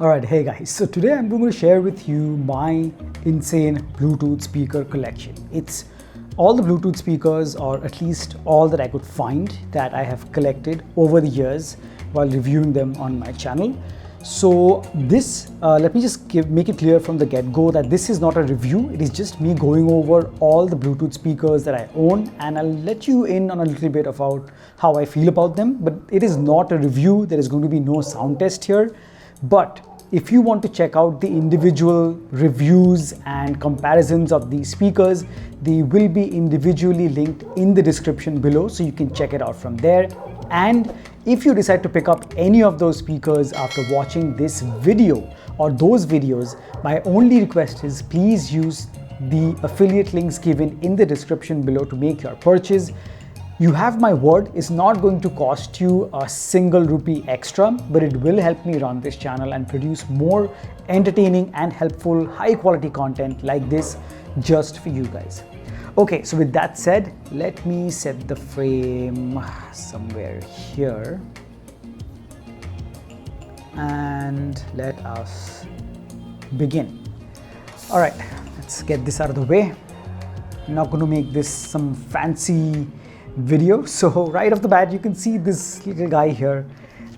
Alright, hey guys, so today I'm going to share with you my insane Bluetooth speaker collection. It's all the Bluetooth speakers, or at least all that I could find, that I have collected over the years while reviewing them on my channel. So this, let me just make it clear from the get-go that this is not a review. It is just me going over all the Bluetooth speakers that I own, and I'll let you in on a little bit about how I feel about them. But it is not a review. There is going to be no sound test here. But if you want to check out the individual reviews and comparisons of these speakers, they will be individually linked in the description below, so you can check it out from there. And if you decide to pick up any of those speakers after watching this video or those videos, my only request is please use the affiliate links given in the description below to make your purchase. You have my word, it's not going to cost you a single rupee extra, but it will help me run this channel and produce more entertaining and helpful high quality content like this just for you guys. Okay, so with that said, let me set the frame somewhere here and let us begin. All right, let's get this out of the way. I'm not going to make this some fancy video. So right off the bat, you can see this little guy here.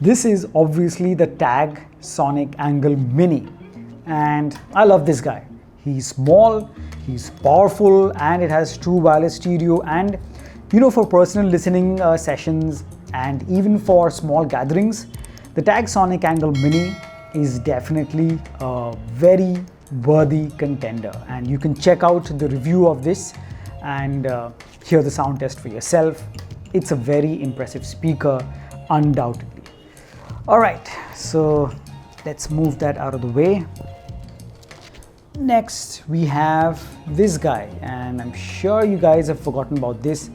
This is obviously the Tag Sonic Angle Mini, and I love this guy. He's small, he's powerful, and it has true wireless stereo. And you know, for personal listening sessions and even for small gatherings, the Tag Sonic Angle Mini is definitely a very worthy contender. And you can check out the review of this and hear the sound test for yourself. It's a very impressive speaker, undoubtedly. All right, so let's move that out of the way. Next, we have this guy, and I'm sure you guys have forgotten about this.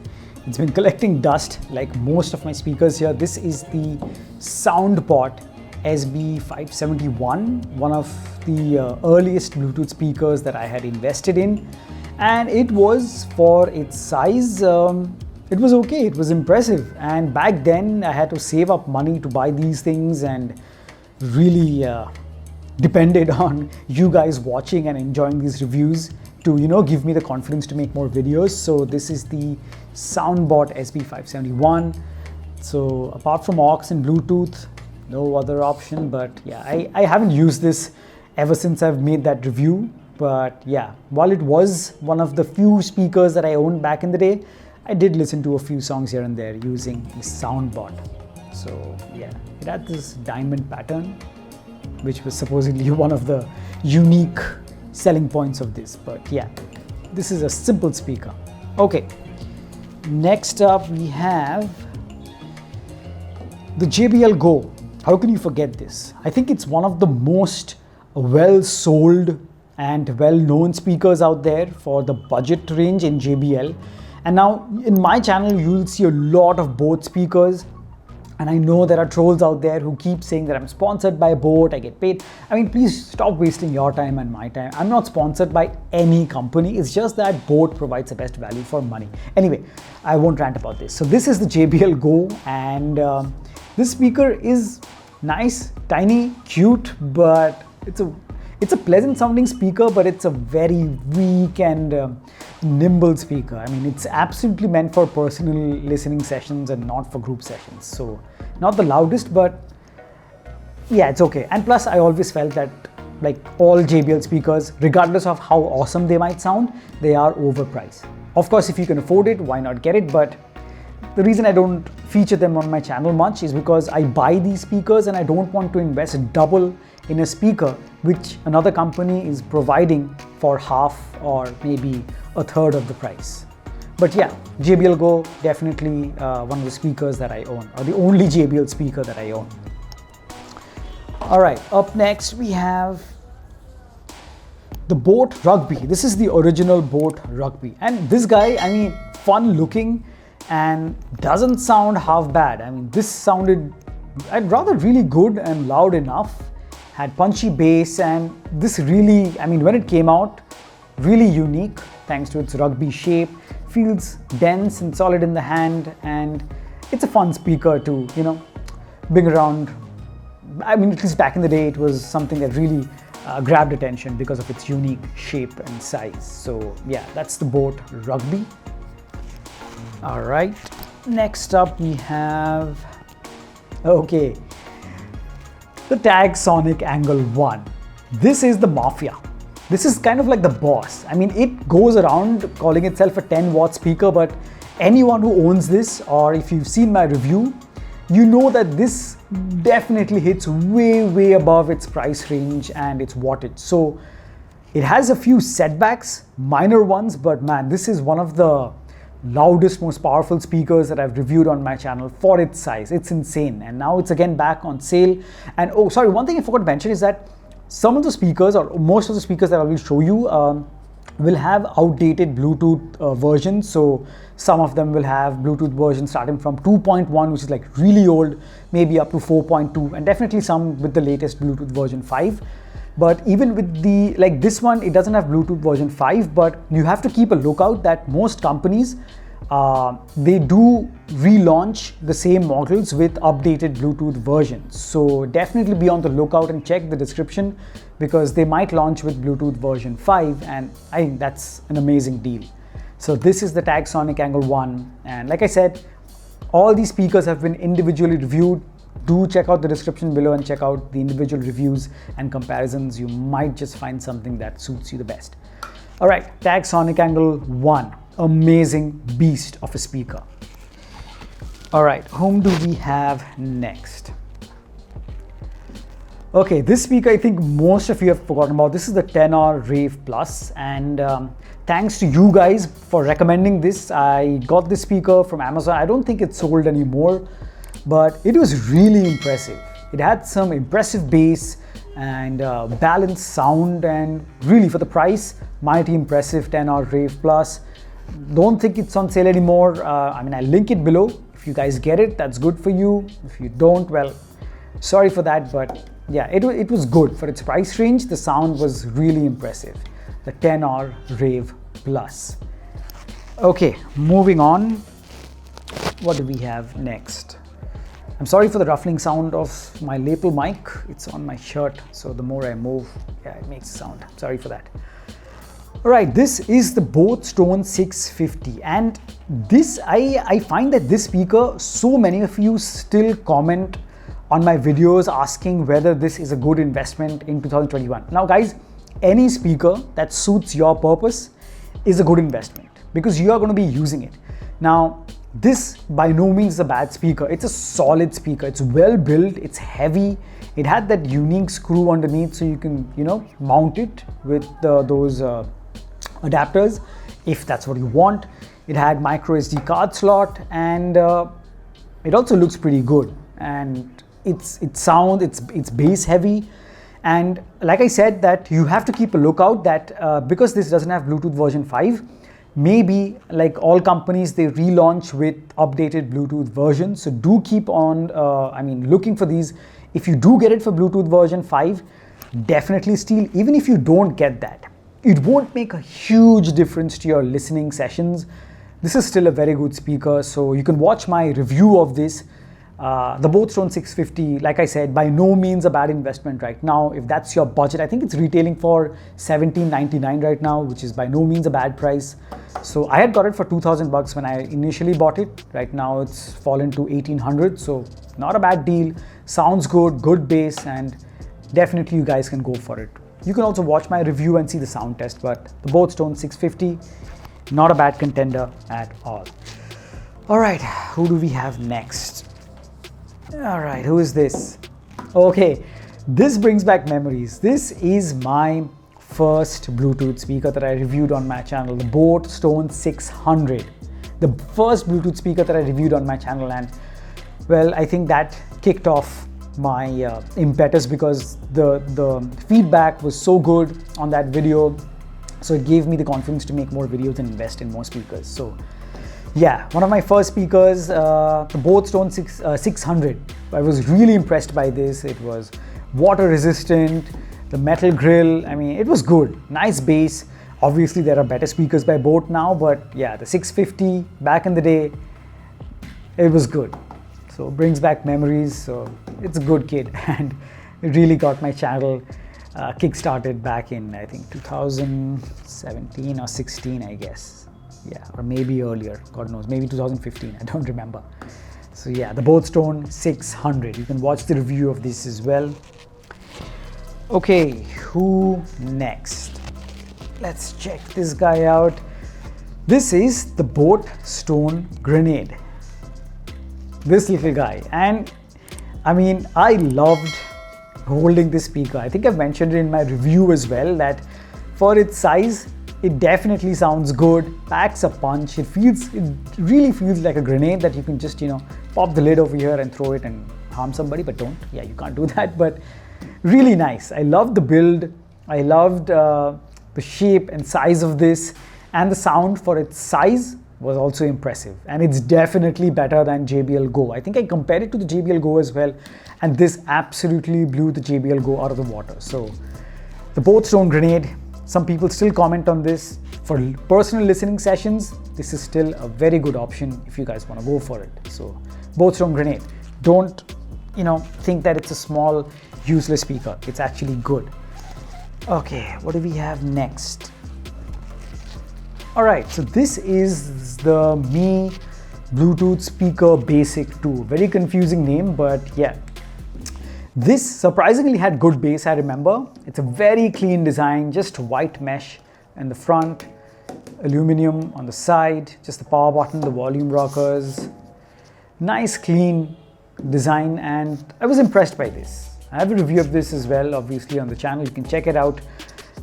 It's been collecting dust like most of my speakers here. This is the Soundbot SB571, one of the earliest Bluetooth speakers that I had invested in. And it was, for its size, it was okay, it was impressive. And back then I had to save up money to buy these things, and really depended on you guys watching and enjoying these reviews to, you know, give me the confidence to make more videos. So this is the Soundbot SB571. So apart from aux and Bluetooth, no other option. But yeah, I haven't used this ever since I've made that review. But yeah, while it was one of the few speakers that I owned back in the day, I did listen to a few songs here and there using the Soundbot. So yeah, it had this diamond pattern, which was supposedly one of the unique selling points of this. But yeah, this is a simple speaker. Okay, next up we have the JBL Go. How can you forget this? I think it's one of the most well-sold and well-known speakers out there for the budget range in JBL. And now in my channel, you'll see a lot of Bose speakers. And I know there are trolls out there who keep saying that I'm sponsored by Bose, I get paid. I mean, please stop wasting your time and my time. I'm not sponsored by any company. It's just that Bose provides the best value for money. Anyway, I won't rant about this. So this is the JBL Go, and this speaker is nice, tiny, cute, but it's a pleasant sounding speaker, but it's a very weak and nimble speaker. I mean, it's absolutely meant for personal listening sessions and not for group sessions. So not the loudest, but yeah, it's okay. And plus, I always felt that like all JBL speakers, regardless of how awesome they might sound, they are overpriced. Of course, if you can afford it, why not get it? But the reason I don't feature them on my channel much is because I buy these speakers and I don't want to invest double in a speaker which another company is providing for half or maybe a third of the price. But yeah, JBL Go, definitely one of the speakers that I own, or the only JBL speaker that I own. All right, up next we have the Bose Rugby. This is the original Bose Rugby, and this guy, I mean, fun looking and doesn't sound half bad. I mean, this sounded, I'd rather really good and loud enough, had punchy bass, and this really, I mean, when it came out, really unique thanks to its rugby shape, feels dense and solid in the hand, and it's a fun speaker to, you know, bring around I mean, at least back in the day, it was something that really grabbed attention because of its unique shape and size. So yeah, that's the Boat Rugby. All right, next up we have, okay, the Tag Sonic Angle 1. This is the Mafia. This is kind of like the boss. I mean, it goes around calling itself a 10-watt speaker, but anyone who owns this, or if you've seen my review, you know that this definitely hits way above its price range and its wattage. So it has a few setbacks, minor ones, but man, this is one of the loudest, most powerful speakers that I've reviewed on my channel for its size. It's insane. And now it's again back on sale. And oh, sorry, one thing I forgot to mention is that some of the speakers, or most of the speakers that I will show you, will have outdated Bluetooth versions. So some of them will have Bluetooth versions starting from 2.1, which is like really old, maybe up to 4.2, and definitely some with the latest Bluetooth version 5. But even with the, like this one, it doesn't have Bluetooth version 5, but you have to keep a lookout that most companies, they do relaunch the same models with updated Bluetooth versions. So definitely be on the lookout and check the description, because they might launch with Bluetooth version 5, and I think that's an amazing deal. So this is the Tag Sonic Angle 1, and like I said, all these speakers have been individually reviewed. Do check out the description below and check out the individual reviews and comparisons. You might just find something that suits you the best. All right, Tag Sonic Angle 1, amazing beast of a speaker. All right, whom do we have next? Okay, this speaker I think most of you have forgotten about. This is the 10R Rave Plus, and thanks to you guys for recommending this. I got this speaker from Amazon. I don't think it's sold anymore, but it was really impressive. It had some impressive bass and balanced sound, and really for the price, mighty impressive. 10R Rave Plus. Don't think it's on sale anymore. I mean, I'll link it below. If you guys get it, that's good for you. If you don't, well, sorry for that, but yeah, it was good for its price range. The sound was really impressive. The 10R Rave Plus. Okay, moving on. What do we have next? I'm sorry for the ruffling sound of my lapel mic. It's on my shirt, so the more I move, yeah, it makes sound. Sorry for that. All right, this is the Boldstone 650, and this, I find that this speaker, so many of you still comment on my videos asking whether this is a good investment in 2021. Now guys, any speaker that suits your purpose is a good investment because you are going to be using it. Now, this by no means is a bad speaker. It's a solid speaker. It's well built. It's heavy. It had that unique screw underneath, so you can, you know, mount it with those adapters if that's what you want. It had micro SD card slot, and it also looks pretty good. And it's bass heavy. And like I said, that you have to keep a lookout that because this doesn't have Bluetooth version 5, maybe like all companies, they relaunch with updated Bluetooth versions. So do keep on, looking for these. If you do get it for Bluetooth version 5, definitely steal. Even if you don't get that, it won't make a huge difference to your listening sessions. This is still a very good speaker. So you can watch my review of this. The Boldstone 650, like I said, by no means a bad investment right now. If that's your budget, I think it's retailing for $17.99 right now, which is by no means a bad price. So I had got it for 2,000 bucks when I initially bought it. Right now it's fallen to 1,800, so not a bad deal. Sounds good, good bass, and definitely you guys can go for it. You can also watch my review and see the sound test, but the Boldstone 650, not a bad contender at all. All right, who do we have next? All right, who is this? Okay, this brings back memories. This is my first Bluetooth speaker that I reviewed on my channel, the Bose Stone 600. The first Bluetooth speaker that I reviewed on my channel, and well, I think that kicked off my impetus because the feedback was so good on that video. So it gave me the confidence to make more videos and invest in more speakers. So yeah, one of my first speakers, the Bose Stone 600. I was really impressed by this. It was water resistant, the metal grill. I mean, it was good. Nice bass. Obviously, there are better speakers by Bose now, but yeah, the 650 back in the day, it was good. So it brings back memories. So it's a good kit, and it really got my channel kick-started back in, I think, 2017 or 16, I guess. Yeah, or maybe earlier, God knows, maybe 2015, I don't remember. So yeah, the Boldstone 600. You can watch the review of this as well. Okay, who next? Let's check this guy out. This is the Bose Stone Grenade. This little guy, and I mean, I loved holding this speaker. I think I've mentioned it in my review as well, that for its size, it definitely sounds good, packs a punch. It really feels like a grenade that you can just, pop the lid over here and throw it and harm somebody, but don't. Yeah, you can't do that, but really nice. I loved the build. I loved the shape and size of this, and the sound for its size was also impressive, and it's definitely better than JBL Go. I think I compared it to the JBL Go as well, and this absolutely blew the JBL Go out of the water. So the Bose Stone Grenade, some people still comment on this. For personal listening sessions, this is still a very good option if you guys want to go for it. So Bose Stone Grenade, don't think that it's a small useless speaker. It's actually good. Okay, what do we have next? All right, so this is the Mi Bluetooth Speaker Basic 2. Very confusing name, but yeah. This surprisingly had good bass, I remember. It's a very clean design, just white mesh in the front, aluminum on the side, just the power button, the volume rockers. Nice clean design, and I was impressed by this. I have a review of this as well, obviously on the channel, you can check it out.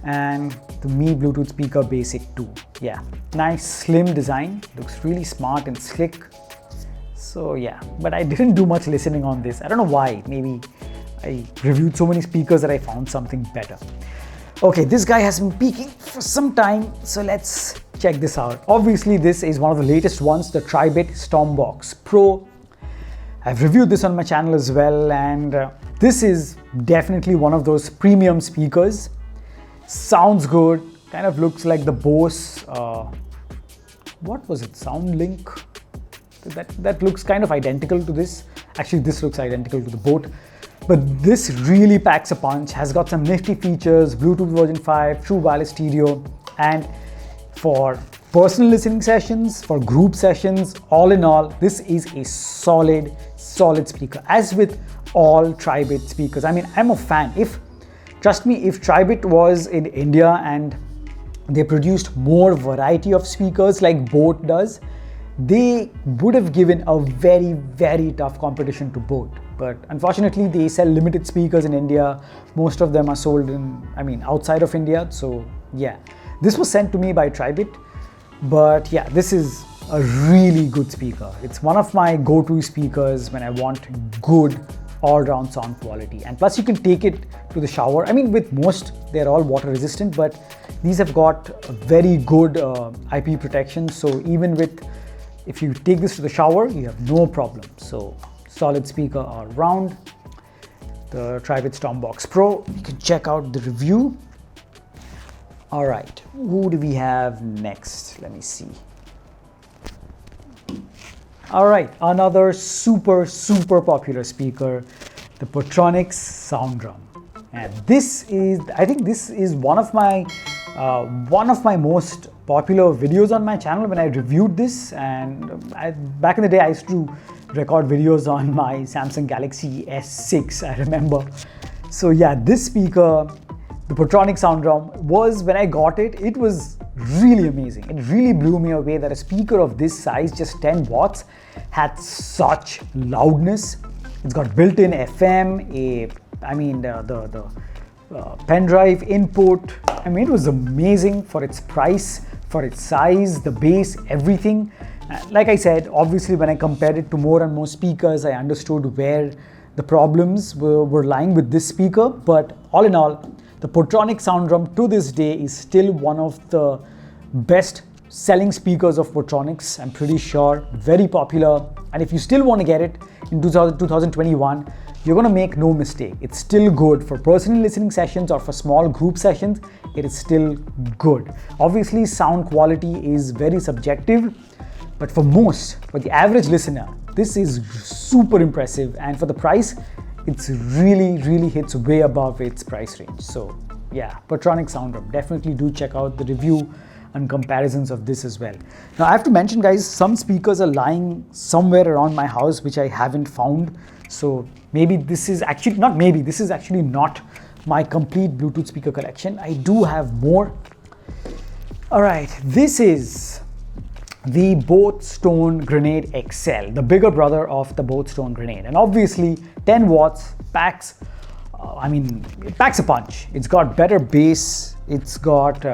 And the Mi Bluetooth Speaker Basic 2. Yeah, nice slim design, looks really smart and slick. So yeah, but I didn't do much listening on this. I don't know why, maybe I reviewed so many speakers that I found something better. Okay, this guy has been peaking for some time, so let's check this out. Obviously, this is one of the latest ones, the Tribit Stormbox Pro. I've reviewed this on my channel as well, and this is definitely one of those premium speakers. Sounds good, kind of looks like the Bose, what was it, SoundLink? That looks kind of identical to this. Actually, this looks identical to the Bose. But this really packs a punch, has got some nifty features, Bluetooth version 5, true wireless stereo, and for personal listening sessions, for group sessions, all in all, this is a solid speaker. As with all Tribit speakers, I mean, I'm a fan. Trust me, if Tribit was in India and they produced more variety of speakers like Bose does, they would have given a very, very tough competition to Bose. But unfortunately, they sell limited speakers in India. Most of them are sold outside of India. So yeah, this was sent to me by Tribit. But yeah, this is a really good speaker. It's one of my go-to speakers when I want good all-round sound quality, and plus you can take it to the shower. I mean, with most, they're all water resistant, but these have got a very good IP protection. So even if you take this to the shower, you have no problem. So solid speaker all round. The Tribit Stormbox Pro, you can check out the review. All right, who do we have next? Let me see. All right, another super popular speaker, the Portronics SoundDrum. And I think this is one of my most popular videos on my channel when I reviewed this. And back in the day, I used to record videos on my Samsung Galaxy S6, I remember. So yeah, this speaker, the Portronics SoundDrum, was, when I got it, it was really amazing. It really blew me away that a speaker of this size, just 10 watts, had such loudness. It's got built-in FM, the pen drive input. I mean, it was amazing for its price, for its size, the bass, everything. Like I said, obviously when I compared it to more and more speakers, I understood where the problems were lying with this speaker. But all in all, the Portronic SoundDrum to this day is still one of the best selling speakers of Portronics. I'm pretty sure, very popular. And if you still want to get it in 2021, you're going to make no mistake. It's still good for personal listening sessions or for small group sessions. It is still good. Obviously, sound quality is very subjective, but for the average listener, this is super impressive. And for the price, it's really hits way above its price range. So yeah, Portronic SoundDrum, definitely do check out the review and comparisons of this as well. Now I have to mention, guys, some speakers are lying somewhere around my house which I haven't found. So maybe this is actually not my complete Bluetooth speaker collection. I do have more. All right, this is the Bose Stone Grenade XL, the bigger brother of the Bose Stone Grenade. And obviously 10 watts packs, it packs a punch. It's got better bass, it's got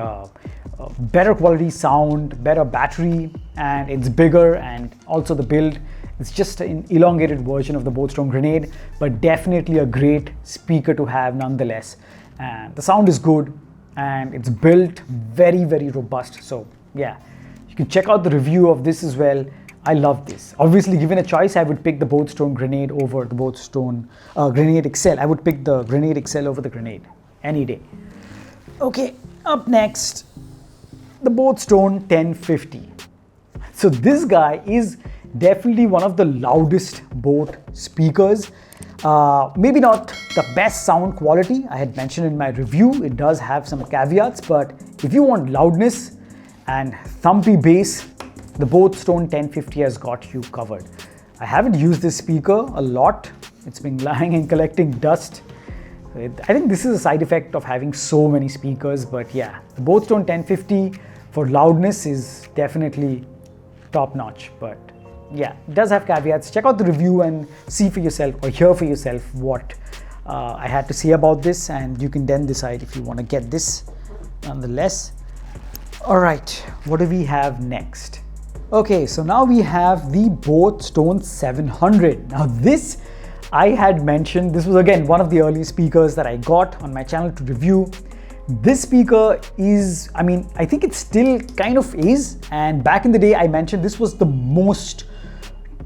better quality sound, better battery, and it's bigger, and also the build. It's just an elongated version of the Bose Stone Grenade, but definitely a great speaker to have nonetheless. And the sound is good, and it's built very robust. So yeah, you can check out the review of this as well. I love this. Obviously, given a choice, I would pick the Bose Stone Grenade over the Bose Stone Grenade XL. I would pick the Grenade XL over the Grenade any day. Okay, up next, the Bose Stone 1050. So this guy is definitely one of the loudest Bose speakers. Maybe not the best sound quality. I had mentioned in my review, it does have some caveats, but if you want loudness and thumpy bass, the Bose Stone 1050 has got you covered. I haven't used this speaker a lot. It's been lying and collecting dust. I think this is a side effect of having so many speakers, but yeah, the Bose Stone 1050 for loudness is definitely top notch, but yeah, it does have caveats. Check out the review and see for yourself, or hear for yourself, what I had to say about this, and you can then decide if you want to get this nonetheless. All right, what do we have next? Okay, so now we have the Bose Stone 700. Now this, I had mentioned, this was again one of the early speakers that I got on my channel to review. This speaker is, I think it still kind of is, and back in the day I mentioned this was the most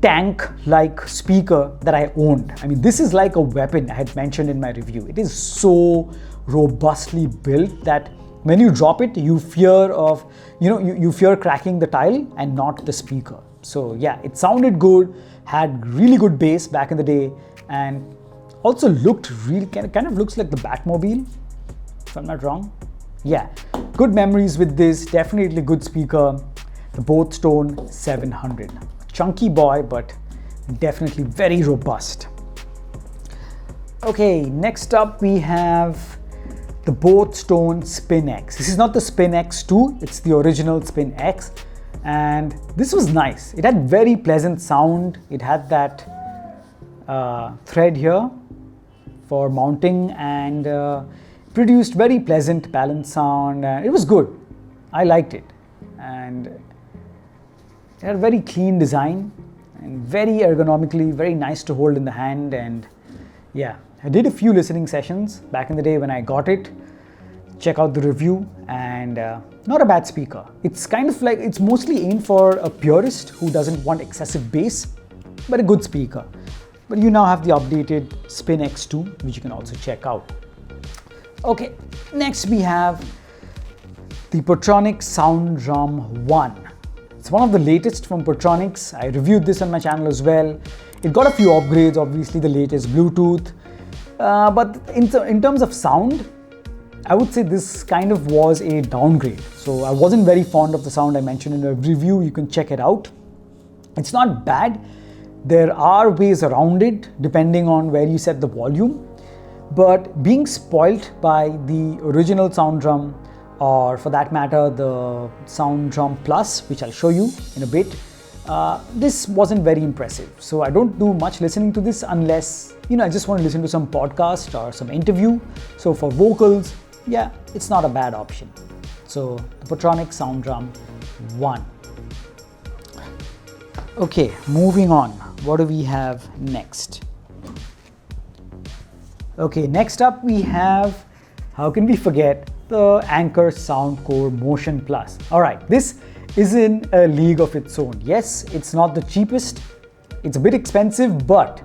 tank-like speaker that I owned. This is like a weapon. I had mentioned in my review. It is so robustly built that when you drop it, you fear of, you fear cracking the tile and not the speaker. So yeah, it sounded good, had really good bass back in the day, and also looked really, kind of looks like the Batmobile, if I'm not wrong. Yeah, good memories with this, definitely good speaker, the Bose Stone 700. Chunky boy, but definitely very robust. Okay, next up we have the Bose Stone Spin X. This is not the Spin X2, it's the original Spin X. And this was nice. It had very pleasant sound. It had that thread here for mounting, and produced very pleasant balanced sound. It was good. I liked it. And it had a very clean design and very ergonomically, very nice to hold in the hand. And yeah, I did a few listening sessions back in the day when I got it. Check out the review, and not a bad speaker. It's kind of like, it's mostly aimed for a purist who doesn't want excessive bass, but a good speaker. But you now have the updated Spin X2, which you can also check out. Okay, next we have the Portronic SoundDrum 1. It's one of the latest from Portronics. I reviewed this on my channel as well. It got a few upgrades, obviously the latest Bluetooth, but in terms of sound, I would say this kind of was a downgrade. So I wasn't very fond of the sound I mentioned in the review. You can check it out. It's not bad. There are ways around it depending on where you set the volume, but being spoilt by the original SoundDrum, or for that matter the SoundDrum Plus, which I'll show you in a bit, this wasn't very impressive. So I don't do much listening to this unless, I just want to listen to some podcast or some interview. So for vocals, yeah, it's not a bad option. So the Portronic SoundDrum 1. Okay, moving on. What do we have next? Okay, next up we have, how can we forget, the Anker Soundcore Motion Plus. All right, this is in a league of its own. Yes, it's not the cheapest. It's a bit expensive, but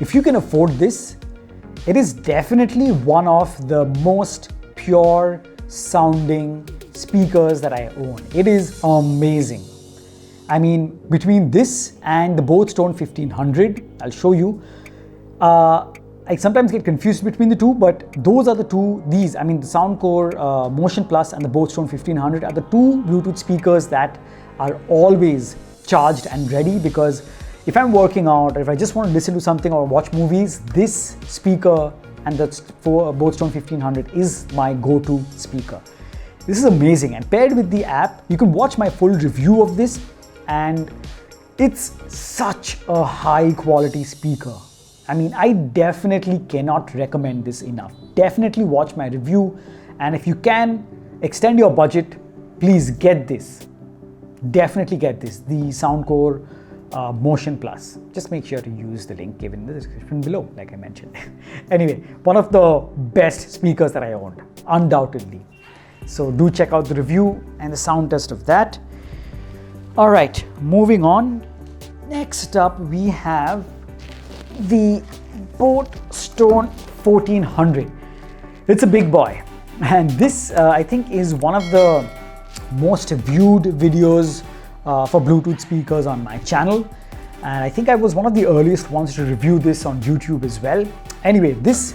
if you can afford this, it is definitely one of the most pure sounding speakers that I own. It is amazing. Between this and the Bose Stone 1500, I'll show you, I sometimes get confused between the two, but those are the two, the Soundcore Motion Plus and the Bose Stone 1500 are the two Bluetooth speakers that are always charged and ready, because if I'm working out or if I just want to listen to something or watch movies, this speaker and the Bose Stone 1500 is my go-to speaker. This is amazing, and paired with the app, you can watch my full review of this, and it's such a high quality speaker. I definitely cannot recommend this enough. Definitely watch my review, and if you can extend your budget, please get this. Definitely get this, the Soundcore Motion Plus. Just make sure to use the link given in the description below, like I mentioned. Anyway, one of the best speakers that I owned, undoubtedly. So do check out the review and the sound test of that. All right, moving on. Next up, we have the Bose Stone 1400. It's a big boy, and this I think is one of the most viewed videos for Bluetooth speakers on my channel, and I think I was one of the earliest ones to review this on YouTube as well. Anyway, this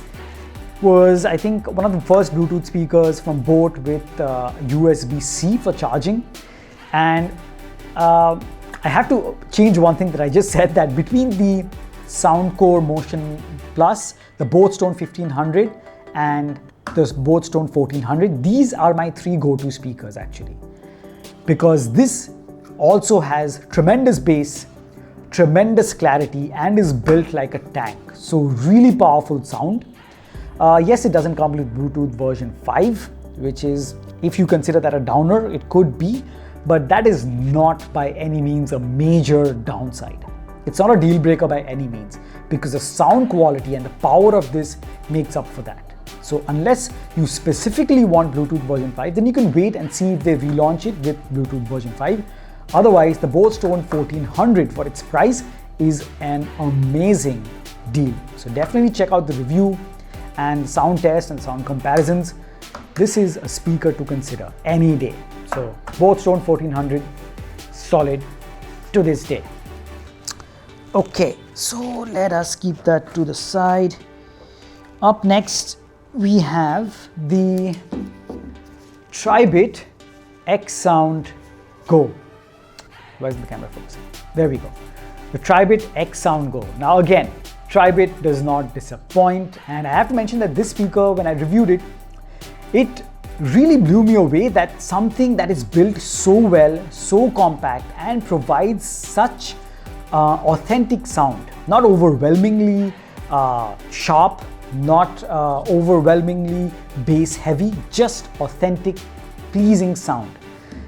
was, I think, one of the first Bluetooth speakers from Bose with USB-C for charging. And I have to change one thing that I just said, that between the Soundcore Motion Plus, the Bose Stone 1500 and the Bose Stone 1400, these are my three go-to speakers actually, because this also has tremendous bass, tremendous clarity, and is built like a tank. So really powerful sound. Yes, it doesn't come with Bluetooth version 5, which is, if you consider that a downer, it could be, but that is not by any means a major downside. It's not a deal breaker by any means, because the sound quality and the power of this makes up for that. So unless you specifically want Bluetooth version 5, then you can wait and see if they relaunch it with Bluetooth version 5. Otherwise, the Bose Stone 1400 for its price is an amazing deal. So definitely check out the review and sound test and sound comparisons. This is a speaker to consider any day. So Bose Stone 1400, solid to this day. Okay, so let us keep that to the side. Up next, we have the Tribit X-Sound Go. Where's the camera focusing? There we go. The Tribit X-Sound Go. Now again, Tribit does not disappoint, and I have to mention that this speaker, when I reviewed it, it really blew me away, that something that is built so well, so compact, and provides such authentic sound. Not overwhelmingly sharp, not overwhelmingly bass heavy, just authentic, pleasing sound.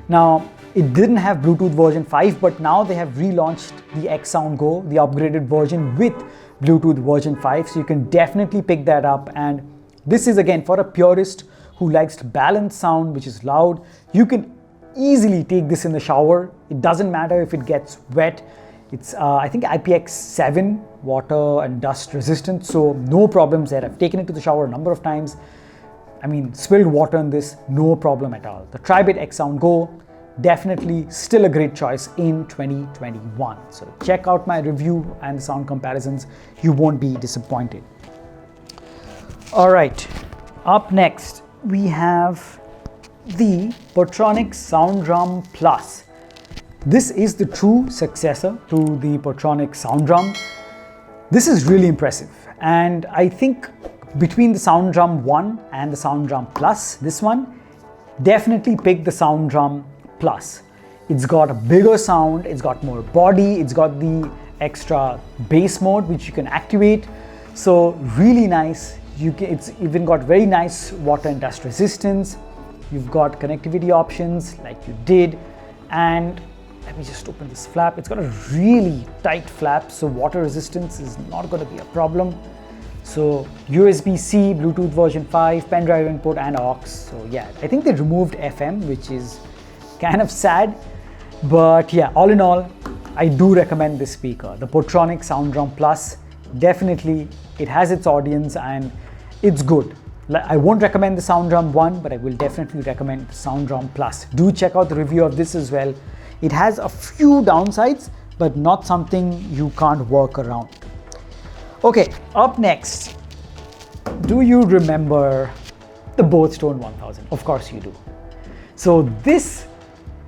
Now, it didn't have Bluetooth version 5, but now they have relaunched the X-Sound Go, the upgraded version with Bluetooth version 5, so you can definitely pick that up. And this is again for a purist who likes balanced sound, which is loud. You can easily take this in the shower. It doesn't matter if it gets wet. It's I think IPX7 water and dust resistant, so no problems there. I've taken it to the shower a number of times. Spilled water in this, no problem at all. The Tribit X-Sound Go, definitely still a great choice in 2021. So check out my review and the sound comparisons. You won't be disappointed. All right, up next we have the Portronics SoundDrum Plus. This is the true successor to the Portronics SoundDrum. This is really impressive, and I think between the SoundDrum 1 and the SoundDrum Plus, this one, definitely pick the SoundDrum Plus. It's got a bigger sound, it's got more body, it's got the extra bass mode which you can activate. So really nice. It's even got very nice water and dust resistance. You've got connectivity options like you did, and let me just open this flap. It's got a really tight flap, so water resistance is not going to be a problem. So USB-C, Bluetooth version 5, pen drive input and aux. So yeah, I think they removed FM, which is kind of sad, but yeah, all in all, I do recommend this speaker, the Portronic SoundDrum Plus. Definitely, it has its audience and it's good. I won't recommend the SoundDrum 1, but I will definitely recommend the SoundDrum Plus. Do check out the review of this as well. It has a few downsides, but not something you can't work around. Okay, up next, do you remember the Bose Stone 1000? Of course you do. So this,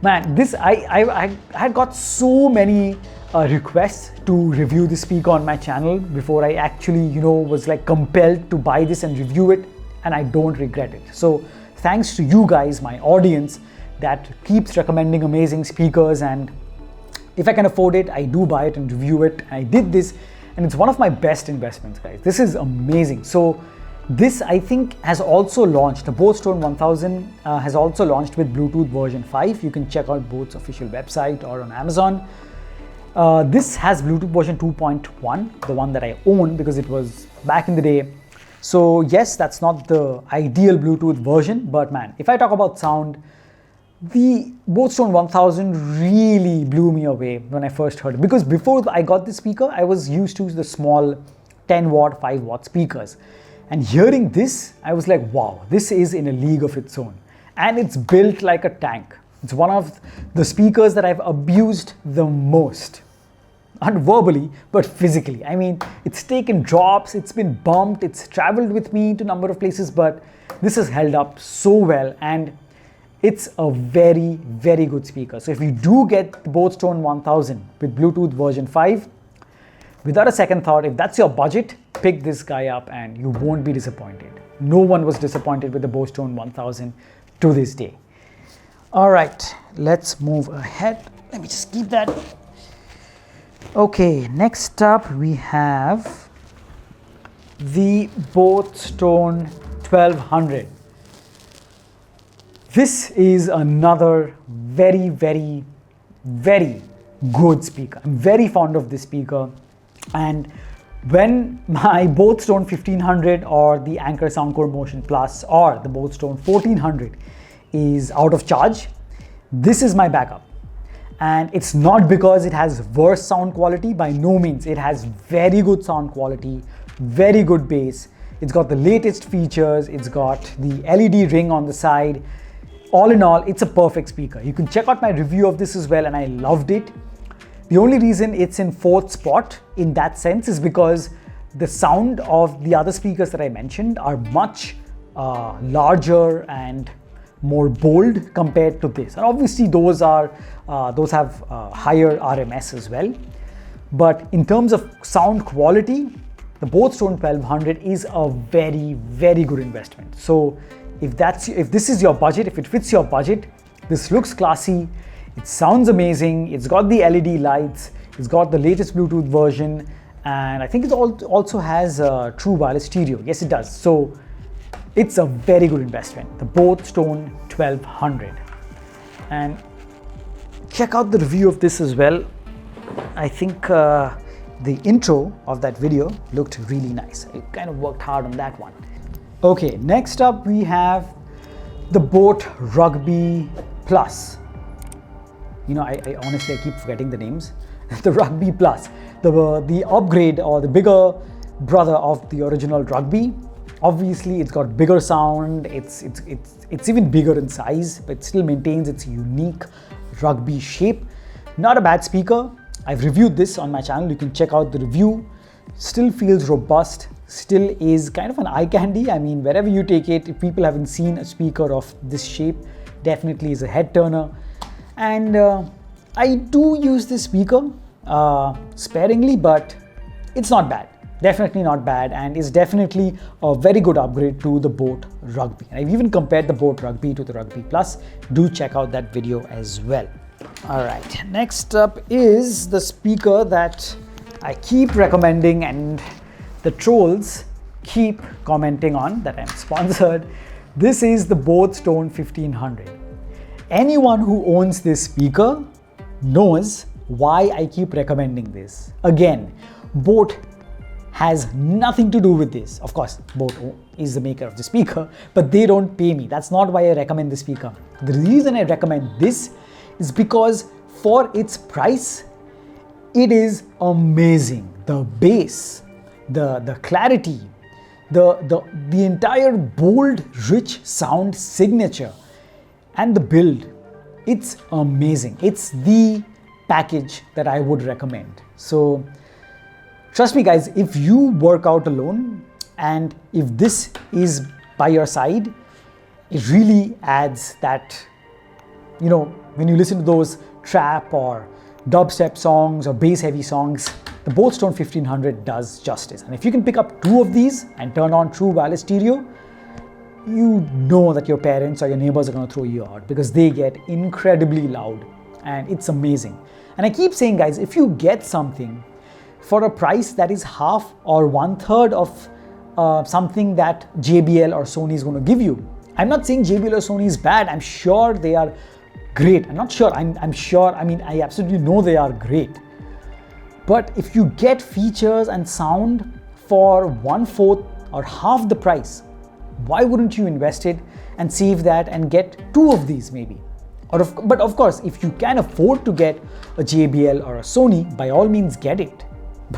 man, I had got so many requests to review this speaker on my channel before I actually, was like compelled to buy this and review it, and I don't regret it. So thanks to you guys, my audience, that keeps recommending amazing speakers, and if I can afford it, I do buy it and review it. I did this, and it's one of my best investments, guys. This is amazing. So this, I think, has also launched. The Bose Stone 1000 has also launched with Bluetooth version 5. You can check out Bose's official website or on Amazon. This has Bluetooth version 2.1, the one that I own because it was back in the day. So yes, that's not the ideal Bluetooth version, but man, if I talk about sound, the Bose Stone 1000 really blew me away when I first heard it, because before I got this speaker, I was used to the small 10 watt, 5 watt speakers. And hearing this, I was like, wow, this is in a league of its own. And it's built like a tank. It's one of the speakers that I've abused the most. Not verbally, but physically. I mean, it's taken drops, it's been bumped, it's traveled with me to a number of places, but this has held up so well, and it's a very, very good speaker. So if you do get the Bose Stone 1000 with Bluetooth version 5, without a second thought, if that's your budget, pick this guy up and you won't be disappointed. No one was disappointed with the Bose Stone 1000 to this day. All right, let's move ahead. Let me just keep that. Okay, next up we have the Bose Stone 1200. This is another very, very, very good speaker. I'm very fond of this speaker, and when my Bose Stone 1500 or the Anker Soundcore Motion Plus or the Bose Stone 1400 is out of charge, this is my backup. And it's not because it has worse sound quality, by no means. It has very good sound quality, very good bass. It's got the latest features, it's got the LED ring on the side. All in all, it's a perfect speaker. You can check out my review of this as well, and I loved it. The only reason it's in 4th spot in that sense is because the sound of the other speakers that I mentioned are much larger and more bold compared to this, and obviously those have higher RMS as well. But in terms of sound quality, the Bose Stone 1200 is a very, very good investment. So if this is your budget, if it fits your budget, this looks classy, it sounds amazing, it's got the LED lights, it's got the latest Bluetooth version, and I think it also has true wireless stereo. Yes, it does. So it's a very good investment, the Bose Stone 1200. And check out the review of this as well. I think the intro of that video looked really nice. I kind of worked hard on that one. Okay, next up we have the Bose Rugby Plus. I honestly keep forgetting the names. The Rugby Plus, the upgrade or the bigger brother of the original Rugby. Obviously, it's got bigger sound. It's even bigger in size, but it still maintains its unique Rugby shape. Not a bad speaker. I've reviewed this on my channel. You can check out the review. Still feels robust. Still is kind of an eye candy. I mean, wherever you take it, if people haven't seen a speaker of this shape, definitely is a head turner. And I do use this speaker sparingly, but it's not bad. Definitely not bad, and is definitely a very good upgrade to the Bose Rugby. And I've even compared the Bose Rugby to the Rugby Plus. Do check out that video as well. All right, next up is the speaker that I keep recommending and the trolls keep commenting on, that I'm sponsored. This is the Bose Stone 1500. Anyone who owns this speaker knows why I keep recommending this. Again, Bose has nothing to do with this. Of course, Bose is the maker of the speaker, but they don't pay me. That's not why I recommend the speaker. The reason I recommend this is because for its price, it is amazing. The bass, the clarity, the entire bold, rich sound signature, and the build, it's amazing. It's the package that I would recommend. So trust me guys, if you work out alone And if this is by your side, it really adds that, you know, when you listen to those trap or dubstep songs or bass heavy songs, the Boldstone 1500 does justice. And if you can pick up 2 of these and turn on true wireless stereo, you know that your parents or your neighbors are going to throw you out, because they get incredibly loud and it's amazing. And I keep saying, guys, if you get something for a price that is half or 1/3 of something that JBL or Sony is going to give you. I'm not saying JBL or Sony is bad. I'm sure they are great. I'm not sure. I'm sure. I mean, I absolutely know they are great. But if you get features and sound for 1/4 or half the price, why wouldn't you invest it and save that and get 2 of these maybe? But of course, if you can afford to get a JBL or a Sony, by all means get it.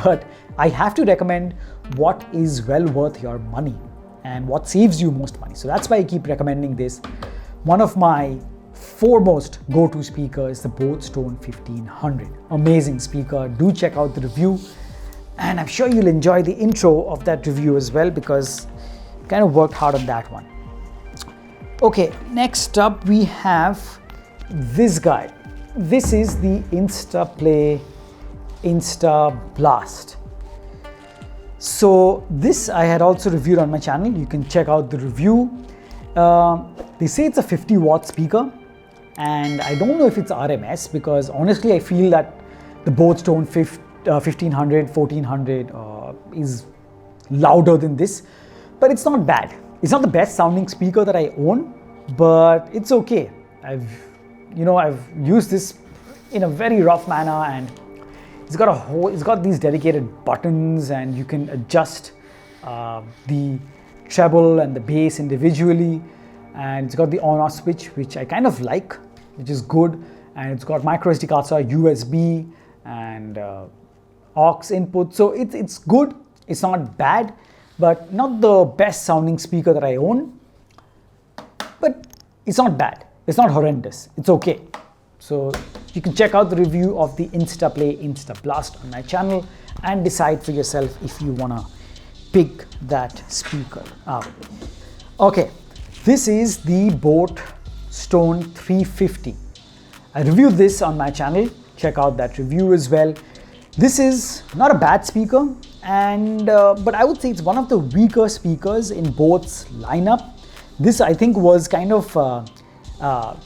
But I have to recommend what is well worth your money and what saves you most money. So that's why I keep recommending this. One of my foremost go-to speakers is the Bose Stone 1500. Amazing speaker. Do check out the review. And I'm sure you'll enjoy the intro of that review as well, because I kind of worked hard on that one. Okay, next up we have this guy. This is the Insta Blast. So this I had also reviewed on my channel. You can check out the review. They say it's a 50 watt speaker, and I don't know if it's RMS, because honestly I feel that the Bose Stone 1500, 1400 is louder than this, but it's not bad. It's not the best sounding speaker that I own, but it's okay. I've used this in a very rough manner, and it's got these dedicated buttons, and you can adjust the treble and the bass individually, and it's got the on-off switch, which I kind of like, which is good, and it's got micro SD card slot, USB, and aux input. So it's good. It's not bad, but not the best sounding speaker that I own. But it's not bad. It's not horrendous. It's okay. So you can check out the review of the Insta Blast on my channel and decide for yourself if you wanna pick that speaker up. Okay, this is the Bose Stone 350. I reviewed this on my channel. Check out that review as well. This is not a bad speaker, and but I would say it's one of the weaker speakers in Bose's lineup. This I think was kind of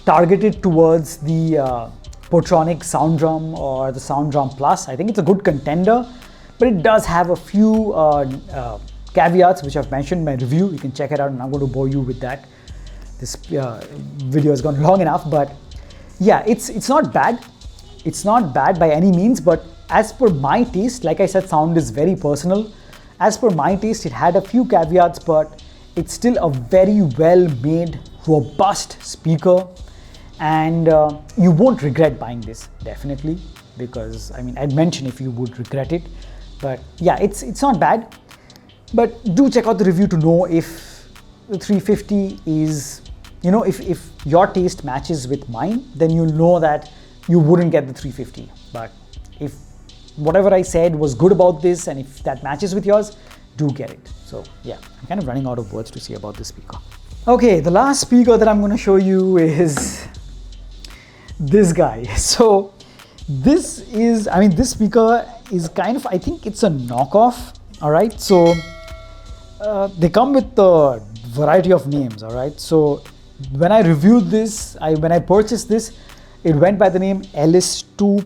targeted towards the Portronic SoundDrum or the SoundDrum Plus. I think it's a good contender, but it does have a few caveats which I've mentioned in my review. You can check it out, and I'm going to bore you with that. This video has gone long enough, but yeah, it's not bad. It's not bad by any means, but as per my taste, like I said, sound is very personal. As per my taste, it had a few caveats, but it's still a very well-made, robust speaker, and you won't regret buying this, definitely, because I mean, I'd mention if you would regret it, but yeah, it's not bad. But do check out the review to know if the 350 is, you know, if your taste matches with mine, then you'll know that you wouldn't get the 350. But if whatever I said was good about this, and if that matches with yours, do get it. So yeah, I'm kind of running out of words to say about this speaker. Okay, the last speaker that I'm going to show you is this guy. So this is, I mean, this speaker is kind of, I think it's a knockoff. All right, so they come with a variety of names. All right, so when I reviewed this, when I purchased this, it went by the name Ls2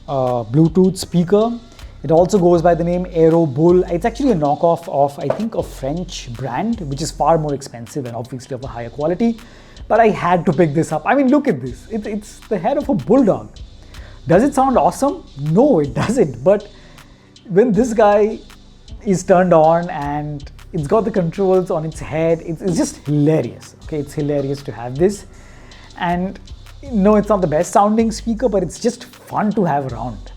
Bluetooth speaker. It also goes by the name Aero Bull. It's actually a knockoff of, I think, a French brand, which is far more expensive and obviously of a higher quality. But I had to pick this up. I mean, look at this. It's the head of a bulldog. Does it sound awesome? No, it doesn't. But when this guy is turned on and it's got the controls on its head, it's just hilarious. Okay, it's hilarious to have this. And no, it's not the best sounding speaker, but it's just fun to have around.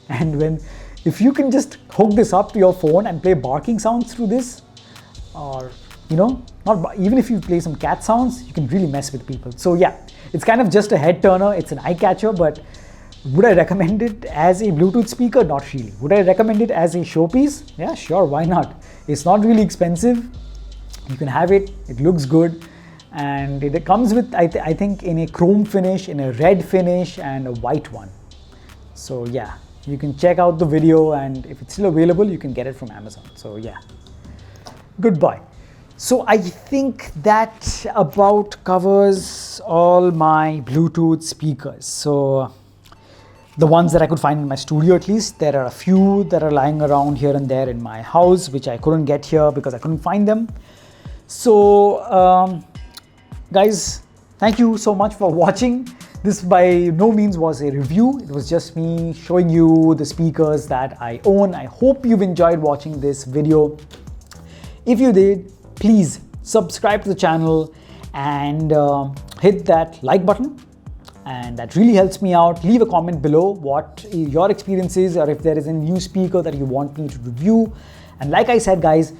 And if you can just hook this up to your phone and play barking sounds through this, or even if you play some cat sounds, you can really mess with people. So yeah, it's kind of just a head turner. It's an eye catcher, but Would I recommend it as a Bluetooth speaker? Not really. Would I recommend it as a showpiece? Yeah, sure, why not? It's not really expensive. You can have it, it looks good, and it comes with, I think, in a chrome finish, in a red finish, and a white one. So yeah, you can check out the video, and if it's still available, you can get it from Amazon. So yeah, goodbye. So I think that about covers all my Bluetooth speakers. So the ones that I could find in my studio, at least. There are a few that are lying around here and there in my house, which I couldn't get here because I couldn't find them. So guys, thank you so much for watching. This by no means was a review. It was just me showing you the speakers that I own. I hope you've enjoyed watching this video. If you did, please subscribe to the channel and hit that like button. And that really helps me out. Leave a comment below what your experience is, or if there is a new speaker that you want me to review. And like I said, guys,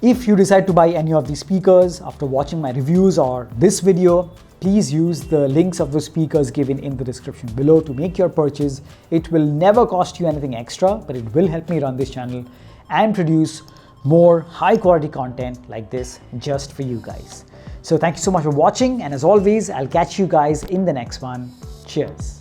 if you decide to buy any of these speakers after watching my reviews or this video, please use the links of the speakers given in the description below to make your purchase. It will never cost you anything extra, but it will help me run this channel and produce more high quality content like this just for you guys. So thank you so much for watching, and as always, I'll catch you guys in the next one. Cheers.